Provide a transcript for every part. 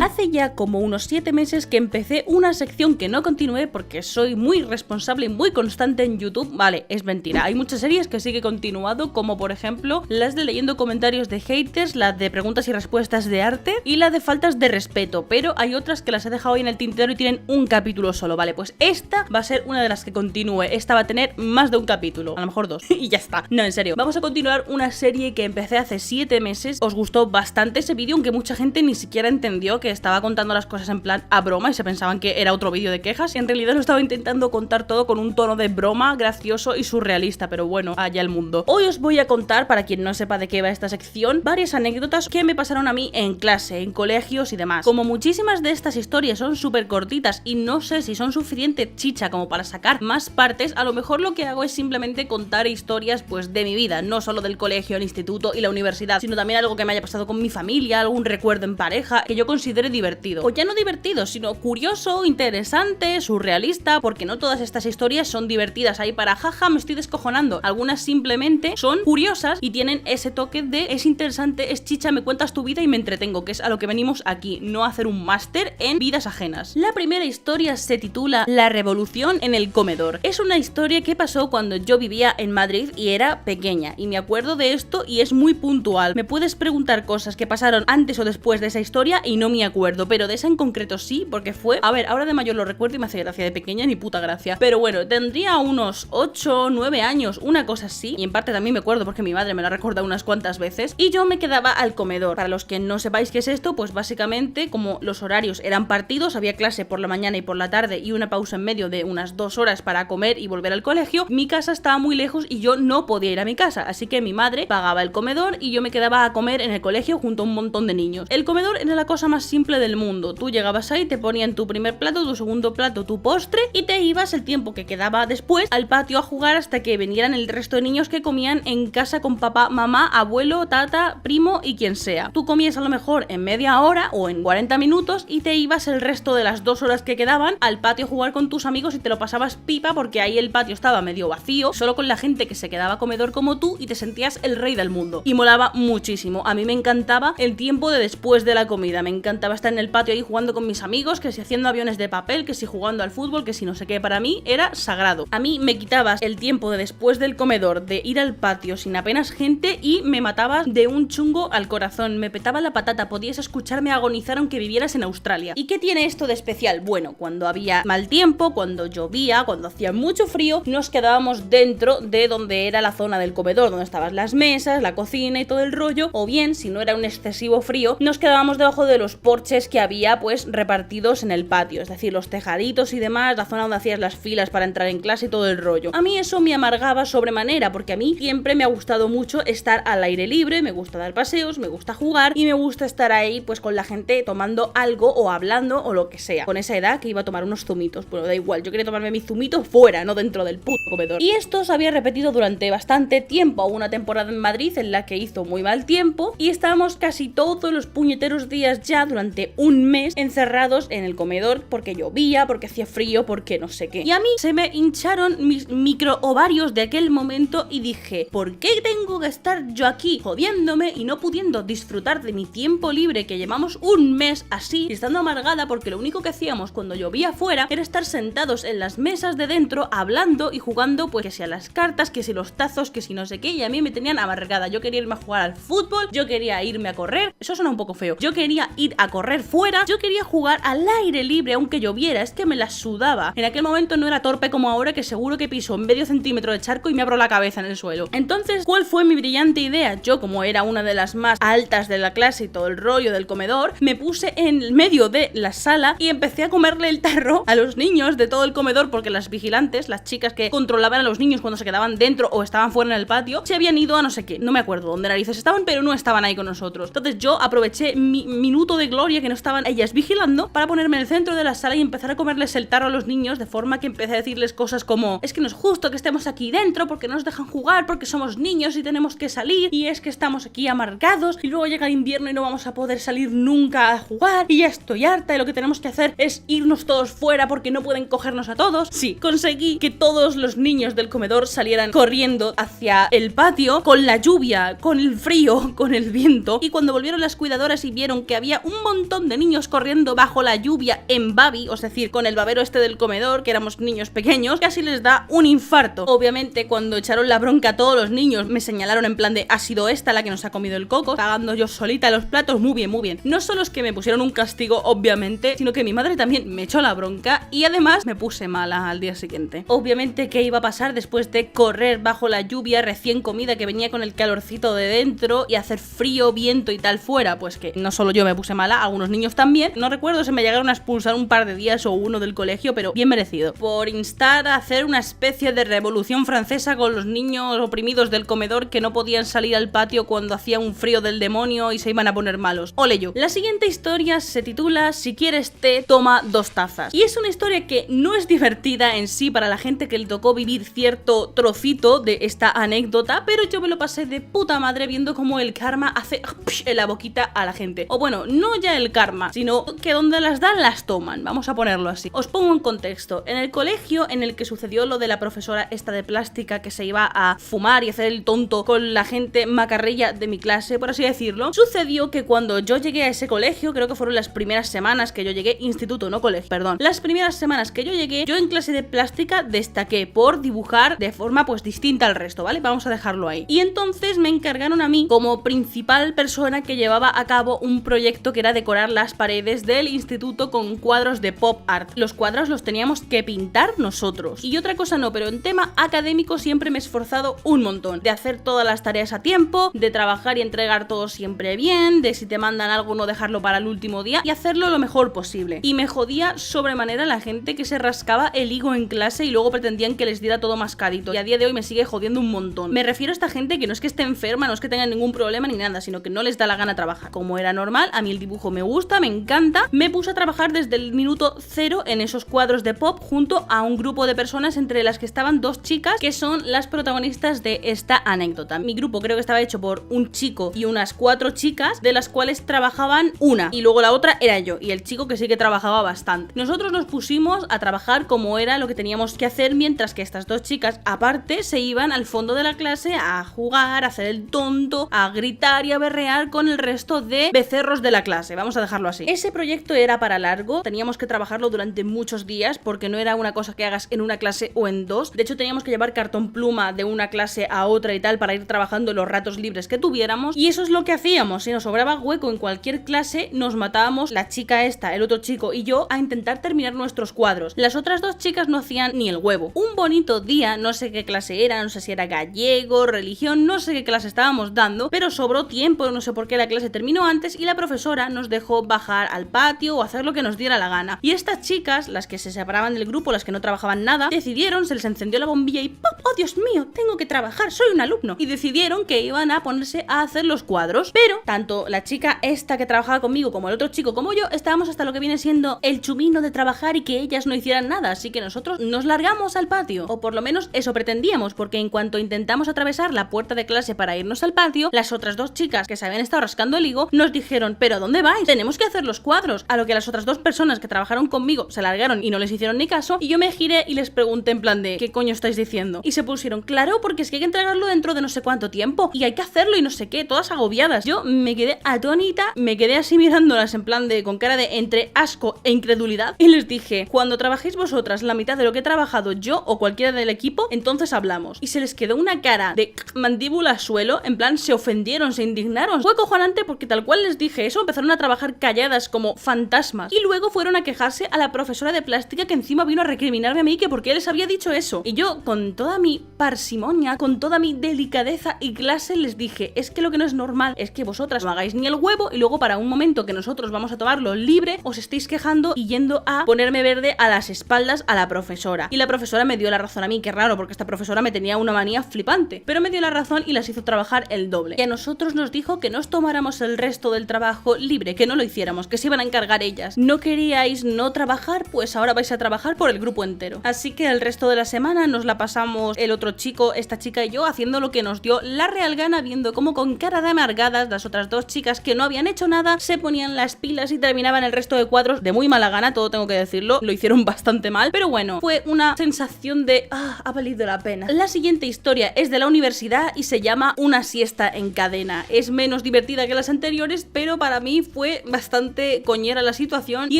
Hace ya como unos 7 meses que empecé una sección que no continué porque soy muy responsable y muy constante en YouTube. Vale, es mentira, hay muchas series que sí que he continuado, como por ejemplo las de leyendo comentarios de haters, las de preguntas y respuestas de arte y la de faltas de respeto, pero hay otras que las he dejado ahí en el tintero y tienen un capítulo solo. Vale, pues esta va a ser una de las que continúe. Esta va a tener más de un capítulo, a lo mejor 2 y ya está. No, en serio, vamos a continuar una serie que empecé hace 7 meses. Os gustó bastante ese vídeo, aunque mucha gente ni siquiera entendió que estaba contando las cosas en plan a broma y se pensaban que era otro vídeo de quejas. En realidad lo estaba intentando contar todo con un tono de broma, gracioso y surrealista, pero bueno, allá el mundo. Hoy os voy a contar, para quien no sepa de qué va esta sección, varias anécdotas que me pasaron a mí en clase, en colegios y demás. Como muchísimas de estas historias son súper cortitas y no sé si son suficiente chicha como para sacar más partes, a lo mejor lo que hago es simplemente contar historias pues de mi vida, no solo del colegio, el instituto y la universidad, sino también algo que me haya pasado con mi familia, algún recuerdo en pareja que yo considere divertido, o ya no divertido, sino curioso, interesante, surrealista, porque no todas estas historias son divertidas ahí para jaja, me estoy descojonando. Algunas simplemente son curiosas y tienen ese toque de es interesante, es chicha, me cuentas tu vida y me entretengo, que es a lo que venimos aquí, no a hacer un máster en vidas ajenas. La primera historia se titula La revolución en el comedor. Es una historia que pasó cuando yo vivía en Madrid y era pequeña, y me acuerdo de esto y es muy puntual. Me puedes preguntar cosas que pasaron antes o después de esa historia y no me acuerdo, pero de esa en concreto sí, porque fue, a ver, ahora de mayor lo recuerdo y me hace gracia, de pequeña ni puta gracia, pero bueno, tendría unos 8, 9 años, una cosa así, y en parte también me acuerdo porque mi madre me lo ha recordado unas cuantas veces, y yo me quedaba al comedor. Para los que no sepáis qué es esto, pues básicamente, como los horarios eran partidos, había clase por la mañana y por la tarde y una pausa en medio de unas 2 horas para comer y volver al colegio, mi casa estaba muy lejos y yo no podía ir a mi casa, así que mi madre pagaba el comedor y yo me quedaba a comer en el colegio junto a un montón de niños. El comedor era la cosa más simple del mundo. Tú llegabas ahí, te ponían tu primer plato, tu segundo plato, tu postre y te ibas el tiempo que quedaba después al patio a jugar hasta que vinieran el resto de niños que comían en casa con papá, mamá, abuelo, tata, primo y quien sea. Tú comías a lo mejor en media hora o en 40 minutos y te ibas el resto de las 2 horas que quedaban al patio a jugar con tus amigos y te lo pasabas pipa porque ahí el patio estaba medio vacío, solo con la gente que se quedaba a comedor como tú y te sentías el rey del mundo. Y molaba muchísimo. A mí me encantaba el tiempo de después de la comida. Me encantaba estar en el patio ahí jugando con mis amigos, que si haciendo aviones de papel, que si jugando al fútbol, que si no sé qué. Para mí era sagrado. A mí me quitabas el tiempo de después del comedor, de ir al patio sin apenas gente y me matabas de un chungo al corazón. Me petaba la patata, podías escucharme agonizar aunque vivieras en Australia. ¿Y qué tiene esto de especial? Bueno, cuando había mal tiempo, cuando llovía, cuando hacía mucho frío, nos quedábamos dentro de donde era la zona del comedor, donde estaban las mesas, la cocina y todo el rollo, o bien, si no era un excesivo frío, nos quedábamos debajo de los porches que había pues repartidos en el patio, es decir, los tejaditos y demás, la zona donde hacías las filas para entrar en clase y todo el rollo. A mí eso me amargaba sobremanera, porque a mí siempre me ha gustado mucho estar al aire libre, me gusta dar paseos, me gusta jugar y me gusta estar ahí pues con la gente tomando algo o hablando o lo que sea. Con esa edad que iba a tomar unos zumitos, bueno, da igual, yo quería tomarme mi zumito fuera, no dentro del puto comedor. Y esto se había repetido durante bastante tiempo, una temporada en Madrid en la que hizo muy mal tiempo y estábamos casi todos los puñeteros días ya durante un mes encerrados en el comedor porque llovía, porque hacía frío, porque no sé qué. Y a mí se me hincharon mis micro ovarios de aquel momento y dije, ¿por qué tengo que estar yo aquí jodiéndome y no pudiendo disfrutar de mi tiempo libre que llevamos un mes así, y estando amargada porque lo único que hacíamos cuando llovía fuera era estar sentados en las mesas de dentro hablando y jugando pues que si a las cartas, que si los tazos, que si no sé qué, y a mí me tenían amargada. Yo quería irme a jugar al fútbol, yo quería irme a correr, eso suena un poco feo, yo quería ir a correr fuera, yo quería jugar al aire libre aunque lloviera, es que me la sudaba. En aquel momento no era torpe como ahora, que seguro que piso medio centímetro de charco y me abro la cabeza en el suelo. Entonces, ¿cuál fue mi brillante idea? Yo, como era una de las más altas de la clase y todo el rollo del comedor, me puse en medio de la sala y empecé a comerle el tarro a los niños de todo el comedor, porque las vigilantes, las chicas que controlaban a los niños cuando se quedaban dentro o estaban fuera en el patio, se habían ido a no sé qué, no me acuerdo dónde narices estaban, pero no estaban ahí con nosotros. Entonces yo aproveché mi minuto de gloria que no estaban ellas vigilando para ponerme en el centro de la sala y empezar a comerles el tarro a los niños, de forma que empecé a decirles cosas como, es que no es justo que estemos aquí dentro porque no nos dejan jugar, porque somos niños y tenemos que salir, y es que estamos aquí amargados y luego llega el invierno y no vamos a poder salir nunca a jugar y ya estoy harta y lo que tenemos que hacer es irnos todos fuera porque no pueden cogernos a todos. Sí, conseguí que todos los niños del comedor salieran corriendo hacia el patio con la lluvia, con el frío, con el viento, y cuando volvieron las cuidadoras y vieron que había un montón de niños corriendo bajo la lluvia en babi, es decir, con el babero este del comedor, que éramos niños pequeños, casi les da un infarto. Obviamente, cuando echaron la bronca a todos los niños, me señalaron en plan de, ha sido esta la que nos ha comido el coco, pagando yo solita los platos, muy bien, muy bien. No solo es que me pusieron un castigo, obviamente, sino que mi madre también me echó la bronca y además me puse mala al día siguiente. Obviamente, ¿qué iba a pasar después de correr bajo la lluvia recién comida que venía con el calorcito de dentro y hacer frío, viento y tal fuera? Pues que no solo yo me puse mala, algunos niños también. No recuerdo si me llegaron a expulsar un par de días o uno del colegio, pero bien merecido. Por instar a hacer una especie de revolución francesa con los niños oprimidos del comedor que no podían salir al patio cuando hacía un frío del demonio y se iban a poner malos. Ole yo. La siguiente historia se titula Si quieres té, toma 2 tazas. Y es una historia que no es divertida en sí para la gente que le tocó vivir cierto trocito de esta anécdota, pero yo me lo pasé de puta madre viendo cómo el karma hace en la boquita a la gente. O bueno, no ya el karma, sino que donde las dan las toman, vamos a ponerlo así. Os pongo en contexto. En el colegio en el que sucedió lo de la profesora esta de plástica que se iba a fumar y hacer el tonto con la gente macarrilla de mi clase, por así decirlo, sucedió que cuando yo llegué a ese colegio, creo que fueron las primeras semanas que yo llegué, instituto, no colegio, perdón, las primeras semanas que yo llegué, yo en clase de plástica destaqué por dibujar de forma pues distinta al resto, ¿vale? Vamos a dejarlo ahí. Y entonces me encargaron a mí como principal persona que llevaba a cabo un proyecto que era decorar las paredes del instituto con cuadros de pop art. Los cuadros los teníamos que pintar nosotros. Y otra cosa no, pero en tema académico siempre me he esforzado un montón. De hacer todas las tareas a tiempo, de trabajar y entregar todo siempre bien, de si te mandan algo no dejarlo para el último día y hacerlo lo mejor posible. Y me jodía sobremanera la gente que se rascaba el higo en clase y luego pretendían que les diera todo mascadito. Y a día de hoy me sigue jodiendo un montón. Me refiero a esta gente que no es que esté enferma, no es que tenga ningún problema ni nada, sino que no les da la gana trabajar. Como era normal, a mí el dibujo me gusta, me encanta. Me puse a trabajar desde el minuto 0 en esos cuadros de pop junto a un grupo de personas entre las que estaban 2 chicas que son las protagonistas de esta anécdota. Mi grupo creo que estaba hecho por un chico y unas 4 chicas, de las cuales trabajaban una y luego la otra era yo y el chico que sí que trabajaba bastante. Nosotros nos pusimos a trabajar como era lo que teníamos que hacer, mientras que estas 2 chicas aparte se iban al fondo de la clase a jugar, a hacer el tonto, a gritar y a berrear con el resto de becerros de la clase, vamos a dejarlo así. Ese proyecto era para largo, teníamos que trabajarlo durante muchos días porque no era una cosa que hagas en una clase o en 2. De hecho teníamos que llevar cartón pluma de una clase a otra y tal para ir trabajando los ratos libres que tuviéramos, y eso es lo que hacíamos. Si nos sobraba hueco en cualquier clase, nos matábamos la chica esta, el otro chico y yo a intentar terminar nuestros cuadros. Las otras 2 chicas no hacían ni el huevo. Un bonito día, no sé qué clase era, no sé si era gallego, religión, no sé qué clase estábamos dando, pero sobró tiempo, no sé por qué la clase terminó antes y la profesora nos dejó bajar al patio o hacer lo que nos diera la gana. Y estas chicas, las que se separaban del grupo, las que no trabajaban nada, decidieron, se les encendió la bombilla y ¡pop! ¡Oh, Dios mío! Tengo que trabajar, soy un alumno. Y decidieron que iban a ponerse a hacer los cuadros. Pero tanto la chica esta que trabajaba conmigo como el otro chico como yo estábamos hasta lo que viene siendo el chumino de trabajar y que ellas no hicieran nada, así que nosotros nos largamos al patio, o por lo menos eso pretendíamos, porque en cuanto intentamos atravesar la puerta de clase para irnos al patio, las otras 2 chicas que se habían estado rascando el higo nos dijeron: ¿pero a dónde vais? Tenemos que hacer los cuadros. A lo que las otras 2 personas que trabajaron conmigo se largaron y no les hicieron ni caso, y yo me giré y les pregunté en plan de ¿qué coño estáis diciendo? Y se pusieron: claro, porque es que hay que entregarlo dentro de no sé cuánto tiempo y hay que hacerlo y no sé qué, todas agobiadas. Yo me quedé atónita, me quedé así mirándolas en plan de con cara de entre asco e incredulidad y les dije: cuando trabajéis vosotras la mitad de lo que he trabajado yo o cualquiera del equipo, entonces hablamos. Y se les quedó una cara de mandíbula a suelo, en plan se ofendieron, se indignaron. Fue acojonante porque tal cual les dije eso, empezaron a trabajar calladas como fantasmas y luego fueron a quejarse a la profesora de plástica, que encima vino a recriminarme a mí que por qué les había dicho eso. Y yo, con toda mi parsimonia, con toda mi delicadeza y clase, les dije: es que lo que no es normal es que vosotras no hagáis ni el huevo y luego para un momento que nosotros vamos a tomarlo libre os estéis quejando y yendo a ponerme verde a las espaldas a la profesora. Y la profesora me dio la razón a mí, qué raro, porque esta profesora me tenía una manía flipante, pero me dio la razón y las hizo trabajar el doble. Y a nosotros nos dijo que nos tomáramos el resto del trabajo libre, que no lo hiciéramos, que se iban a encargar ellas. ¿No queríais no trabajar? Pues ahora vais a trabajar por el grupo entero. Así que el resto de la semana nos la pasamos el otro chico, esta chica y yo haciendo lo que nos dio la real gana, viendo cómo con cara de amargadas las otras 2 chicas que no habían hecho nada se ponían las pilas y terminaban el resto de cuadros de muy mala gana, todo tengo que decirlo, lo hicieron bastante mal, pero bueno, fue una sensación de ha valido la pena. La siguiente historia es de la universidad y se llama Una siesta en cadena. Es menos divertida que las anteriores, pero para mí fue fue bastante coñera la situación y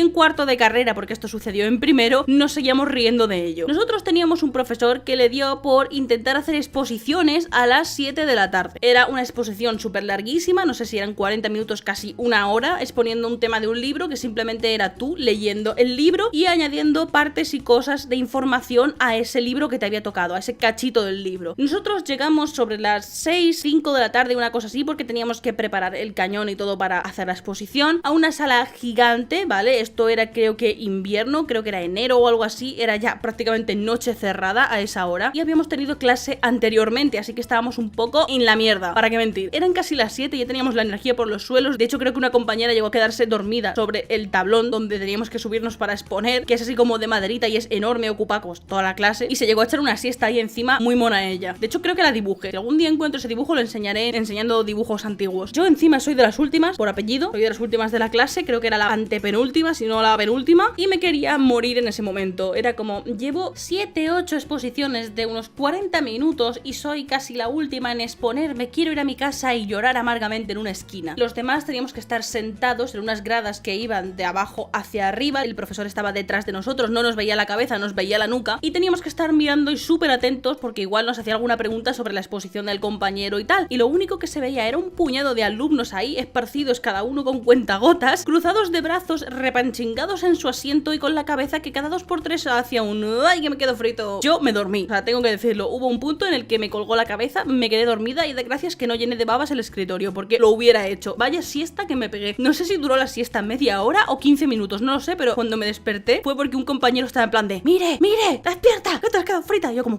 en cuarto de carrera, porque esto sucedió en primero, nos seguíamos riendo de ello. Nosotros teníamos un profesor que le dio por intentar hacer exposiciones a las 7 de la tarde. Era una exposición súper larguísima, no sé si eran 40 minutos, casi una hora, exponiendo un tema de un libro que simplemente era tú leyendo el libro y añadiendo partes y cosas de información a ese libro que te había tocado, a ese cachito del libro. Nosotros llegamos sobre las 6, 5 de la tarde, una cosa así, porque teníamos que preparar el cañón y todo para hacer la exposición, a una sala gigante, ¿vale? Esto era creo que invierno, creo que era enero o algo así, era ya prácticamente noche cerrada a esa hora y habíamos tenido clase anteriormente, así que estábamos un poco en la mierda, para qué mentir. Eran casi las 7 y ya teníamos la energía por los suelos. De hecho, creo que una compañera llegó a quedarse dormida sobre el tablón donde teníamos que subirnos para exponer, que es así como de maderita y es enorme, ocupa pues toda la clase, y se llegó a echar una siesta ahí encima, muy mona ella. De hecho, creo que la dibujé. Si algún día encuentro ese dibujo, lo enseñaré enseñando dibujos antiguos. Yo encima soy de las últimas, por apellido, soy de las últimas de la clase, creo que era la antepenúltima, si no la penúltima, y me quería morir en ese momento. Era como, llevo 7, 8 exposiciones de unos 40 minutos y soy casi la última en exponer, me quiero ir a mi casa y llorar amargamente en una esquina. Los demás teníamos que estar sentados en unas gradas que iban de abajo hacia arriba, el profesor estaba detrás de nosotros, no nos veía la cabeza, nos veía la nuca, y teníamos que estar mirando y súper atentos porque igual nos hacía alguna pregunta sobre la exposición del compañero y tal, y lo único que se veía era un puñado de alumnos ahí, esparcidos cada uno con cuentagotas, cruzados de brazos, repanchingados en su asiento y con la cabeza que cada 2x3 hacía un ¡ay, que me quedo frito! Yo me dormí, o sea, tengo que decirlo, hubo un punto en el que me colgó la cabeza, me quedé dormida y de gracias que no llené de babas el escritorio, porque lo hubiera hecho. Vaya siesta que me pegué. No sé si duró la siesta media hora o 15 minutos, no lo sé, pero cuando me desperté fue porque un compañero estaba en plan de ¡mire, mire, despierta! ¡Que te has quedado frita! Y yo como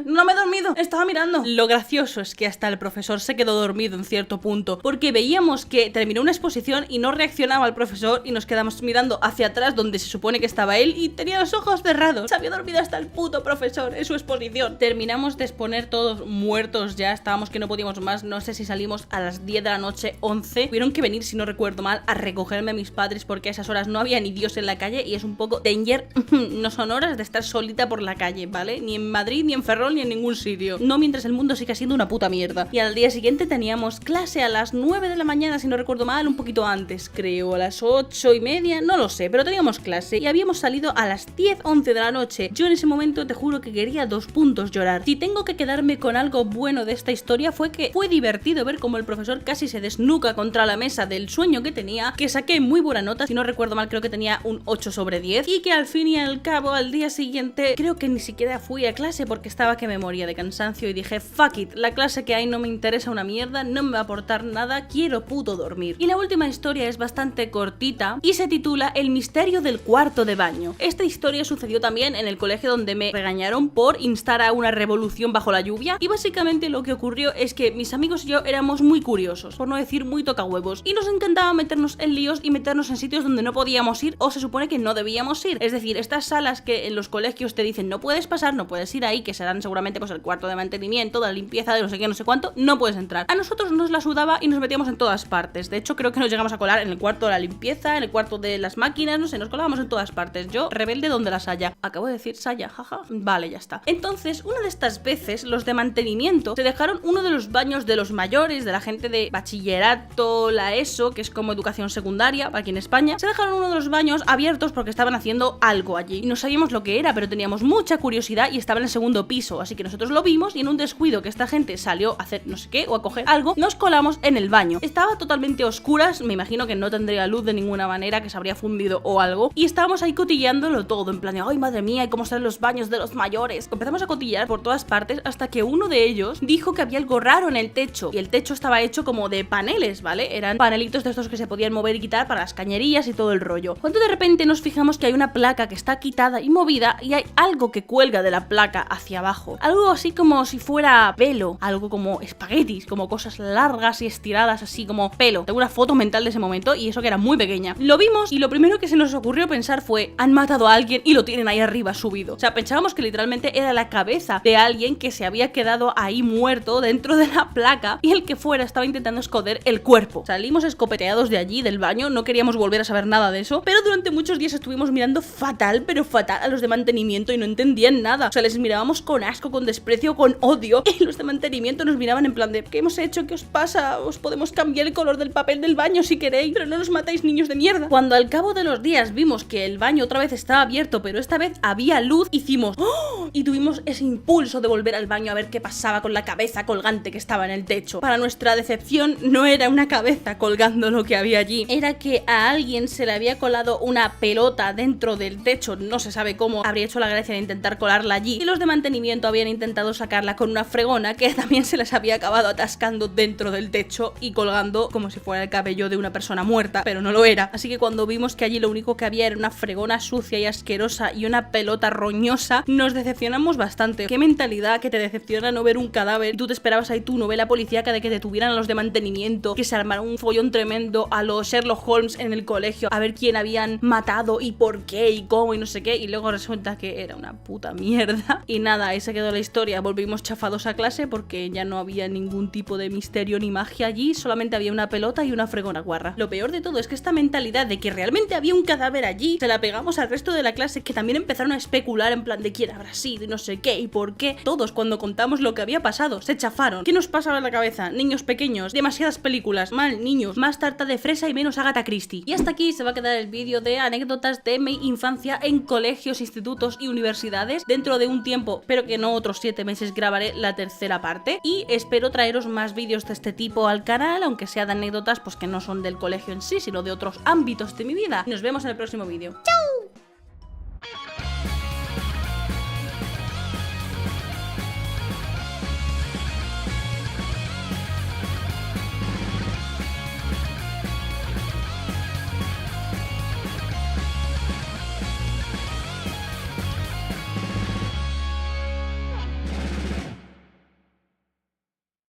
no me he dormido, estaba mirando. Lo gracioso es que hasta el profesor se quedó dormido en cierto punto, porque veíamos que terminó una exposición y no reaccionaba el profesor y nos quedamos mirando hacia atrás donde se supone que estaba él y tenía los ojos cerrados. Se había dormido hasta el puto profesor en su exposición. Terminamos de exponer todos muertos ya, estábamos que no podíamos más, no sé si salimos a las 10 de la noche, 11. Tuvieron que venir, si no recuerdo mal, a recogerme a mis padres porque a esas horas no había ni Dios en la calle y es un poco danger. No son horas de estar solita por la calle, ¿vale? Ni en Madrid, ni en Ferrol, ni en ningún sitio. No mientras el mundo siga siendo una puta mierda. Y al día siguiente teníamos clase a las 9 de la mañana, si no recuerdo mal, un poquito antes, creo, a las 8:30, no lo sé, pero teníamos clase y habíamos salido a las 10, 11 de la noche. Yo en ese momento te juro que quería 2 puntos llorar. Si tengo que quedarme con algo bueno de esta historia fue que fue divertido ver cómo el profesor casi se desnuca contra la mesa del sueño que tenía, que saqué muy buena nota, si no recuerdo mal creo que tenía un 8/10 y que al fin y al cabo al día siguiente creo que ni siquiera fui a clase porque estaba que me moría de cansancio y dije fuck it, la clase que hay no me interesa una mierda, no me va a aportar nada, quiero puto dormir. Y la última historia es bastante cortita y se titula El misterio del cuarto de baño. Esta historia sucedió también en el colegio donde me regañaron por instar a una revolución bajo la lluvia y básicamente lo que ocurrió es que mis amigos y yo éramos muy curiosos, por no decir muy tocahuevos, y nos encantaba meternos en líos y meternos en sitios donde no podíamos ir o se supone que no debíamos ir. Es decir, estas salas que en los colegios te dicen no puedes pasar, no puedes ir ahí, que serán seguramente pues el cuarto de mantenimiento, de la limpieza, de no sé qué, no sé cuánto, no puedes entrar. A nosotros nos la sudaba y nos metíamos en todas partes. De hecho, creo que nos llegamos a colar en el cuarto de la limpieza, en el cuarto de las máquinas, no sé, nos colábamos en todas partes. Yo, rebelde donde las haya. Acabo de decir saya, jaja. Vale, ya está. Entonces, una de estas veces, los de mantenimiento se dejaron uno de los baños de los mayores, de la gente de bachillerato, la ESO, que es como educación secundaria, aquí en España, se dejaron uno de los baños abiertos porque estaban haciendo algo allí. Y no sabíamos lo que era, pero teníamos mucha curiosidad y estaba en el segundo piso, así que nosotros lo vimos y en un descuido que esta gente salió a hacer no sé qué o a coger algo, nos colamos en el baño. Estaba totalmente a oscuras, me imagino que no tendría luz de ninguna manera, que se habría fundido o algo, y estábamos ahí cotilleándolo todo, en plan de, ay madre mía, ¿y cómo están los baños de los mayores? Empezamos a cotillar por todas partes hasta que uno de ellos dijo que había algo raro en el techo, y el techo estaba hecho como de paneles, ¿vale? Eran panelitos de estos que se podían mover y quitar para las cañerías y todo el rollo. Cuando de repente nos fijamos que hay una placa que está quitada y movida y hay algo que cuelga de la placa hacia abajo, algo así como si fuera pelo, algo como espaguetis, como cosas largas y estiradas así como pelo. Tengo una foto mental de ese momento y eso que era muy pequeña. Lo vimos y lo primero que se nos ocurrió pensar fue, han matado a alguien y lo tienen ahí arriba subido. O sea, pensábamos que literalmente era la cabeza de alguien que se había quedado ahí muerto dentro de la placa y el que fuera estaba intentando esconder el cuerpo. Salimos escopeteados de allí, del baño, no queríamos volver a saber nada de eso, pero durante muchos días estuvimos mirando fatal, pero fatal a los de mantenimiento y no entendían nada. O sea, les mirábamos con asco, con desprecio, con odio y los de mantenimiento nos miraban en plan de, ¿qué hemos hecho? ¿Qué os pasa? ¿Os podemos cambiar el color del papel del baño si queréis, pero no nos matáis, niños de mierda. Cuando al cabo de los días vimos que el baño otra vez estaba abierto, pero esta vez había luz, hicimos ¡oh! Y tuvimos ese impulso de volver al baño a ver qué pasaba con la cabeza colgante que estaba en el techo. Para nuestra decepción, no era una cabeza colgando lo que había allí, era que a alguien se le había colado una pelota dentro del techo, no se sabe cómo habría hecho la gracia de intentar colarla allí, y los de mantenimiento habían intentado sacarla con una fregona que también se les había acabado atascando dentro del techo y colgando como si fuera el cabello de una persona muerta, pero no lo era. Así que cuando vimos que allí lo único que había era una fregona sucia y asquerosa y una pelota roñosa, nos decepcionamos bastante. Qué mentalidad que te decepciona no ver un cadáver y tú te esperabas ahí tu novela policíaca de que detuvieran a los de mantenimiento, que se armara un follón tremendo a los Sherlock Holmes en el colegio a ver quién habían matado y por qué y cómo y no sé qué, y luego resulta que era una puta mierda. Y nada, ahí se quedó la historia. Volvimos chafados a clase porque ya no había ningún tipo de misterio ni magia allí, solamente había una pelota y una fregona guarra. Lo peor de todo es que esta mentalidad de que realmente había un cadáver allí, se la pegamos al resto de la clase, que también empezaron a especular en plan de quién habrá sido y no sé qué y por qué. Todos, cuando contamos lo que había pasado, se chafaron. ¿Qué nos pasa ahora en la cabeza? Niños pequeños, demasiadas películas, mal niños, más tarta de fresa y menos Agatha Christie. Y hasta aquí se va a quedar el vídeo de anécdotas de mi infancia en colegios, institutos y universidades. Dentro de un tiempo, espero que no otros 7 meses, grabaré la tercera parte y espero traeros más vídeos de este tipo al canal, aunque sea de anécdotas pues que no son del colegio en sí, sino de otros ámbitos de mi vida. Nos vemos en el próximo vídeo. ¡Chao!